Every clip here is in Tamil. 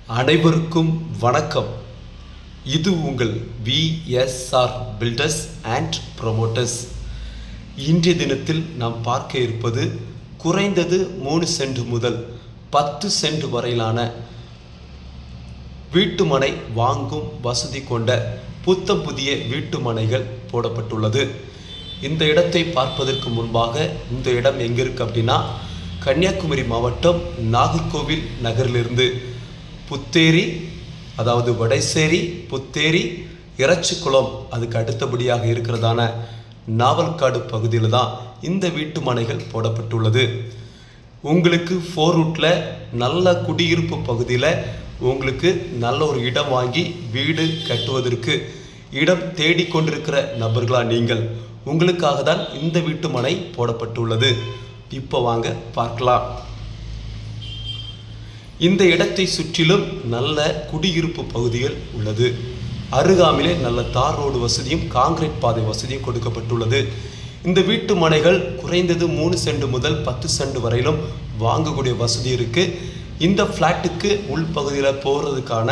அனைவருக்கும் வணக்கம். இது உங்கள் விஎஸ்ஆர் பில்டர்ஸ் அண்ட் ப்ரொமோட்டர்ஸ். இன்றைய தினத்தில் நாம் பார்க்க இருப்பது குறைந்தது 3 சென்ட் முதல் 10 சென்ட் வரையிலான வீட்டுமனை வாங்கும் வசதி கொண்ட புத்தம் புதிய வீட்டுமனைகள் போடப்பட்டுள்ளது. இந்த இடத்தை பார்ப்பதற்கு முன்பாக இந்த இடம் எங்கே இருக்குது அப்படின்னா, கன்னியாகுமரி மாவட்டம் நாகர்கோவில் நகரிலிருந்து புத்தேரி, அதாவது வடைசேரி, புத்தேரி, இறச்சிக்குளம், அதுக்கு அடுத்தபடியாக இருக்கிறதான நாவல்காடு பகுதியில் தான் இந்த வீட்டு மனைகள் போடப்பட்டுள்ளது. உங்களுக்கு 4 ரூட்டில் நல்ல குடியிருப்பு பகுதியில் உங்களுக்கு நல்ல ஒரு இடம் வாங்கி வீடு கட்டுவதற்கு இடம் தேடிக்கொண்டிருக்கிற நபர்களா நீங்கள், உங்களுக்காக தான் இந்த வீட்டு மனை போடப்பட்டுள்ளது. இப்போ வாங்க பார்க்கலாம். இந்த இடத்தை சுற்றிலும் நல்ல குடியிருப்பு பகுதிகள் உள்ளது. அருகாமையிலே நல்ல தார் ரோடு வசதியும் காங்கிரீட் பாதை வசதியும் கொடுக்கப்பட்டுள்ளது. இந்த வீட்டு மனைகள் குறைந்தது 3 சென்ட் முதல் 10 சென்ட் வரையிலும் வாங்கக்கூடிய வசதி இருக்குது. இந்த ஃப்ளாட்டுக்கு உள்பகுதியில் போகிறதுக்கான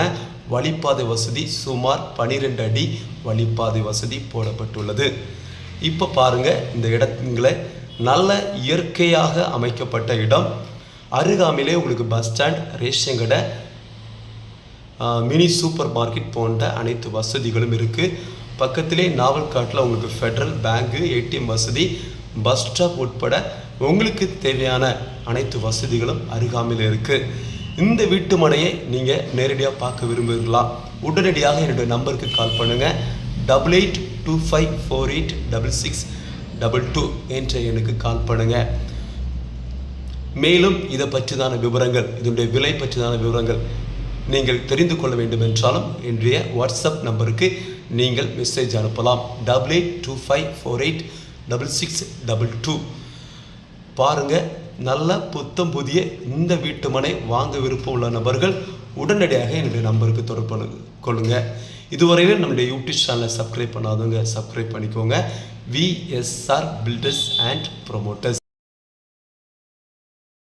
வழிப்பாதை வசதி சுமார் 12 அடி வழிப்பாதை வசதி போடப்பட்டுள்ளது. இப்போ பாருங்கள், இந்த இடங்களை நல்ல இயற்கையாக அமைக்கப்பட்ட இடம். அருகாமையிலே உங்களுக்கு பஸ் ஸ்டாண்ட், ரேஷன் கடை, மினி சூப்பர் மார்க்கெட் போன்ற அனைத்து வசதிகளும் இருக்குது. பக்கத்திலே நாவல்காட்டில் உங்களுக்கு ஃபெடரல் பேங்கு, ஏடிஎம் வசதி, பஸ் ஸ்டாப் உட்பட உங்களுக்கு தேவையான அனைத்து வசதிகளும் அருகாமையில் இருக்குது. இந்த வீட்டு மனையை நீங்கள் நேரடியாக பார்க்க விரும்புகிறீங்களா? உடனடியாக என்னுடைய நம்பருக்கு கால் பண்ணுங்கள். 8825486622 என்ற எண்ணுக்கு கால் பண்ணுங்கள். மேலும் இதை பற்றிதான விவரங்கள், இதனுடைய விலை பற்றிதான விவரங்கள் நீங்கள் தெரிந்து கொள்ள வேண்டும் என்றாலும் இன்றைய வாட்ஸ்அப் நம்பருக்கு நீங்கள் மெசேஜ் அனுப்பலாம். 8825486622. பாருங்கள், நல்ல புத்தம் புதிய இந்த வீட்டு மனை வாங்க விருப்பம் உள்ள நபர்கள் உடனடியாக என்னுடைய நம்பருக்கு தொடர்பு கொள்ளுங்கள். இதுவரையிலும் நம்முடைய யூடியூப் சேனலை சப்ஸ்கிரைப் பண்ணாதவங்க சப்ஸ்கிரைப் பண்ணிக்கோங்க. VSR filters and promoters.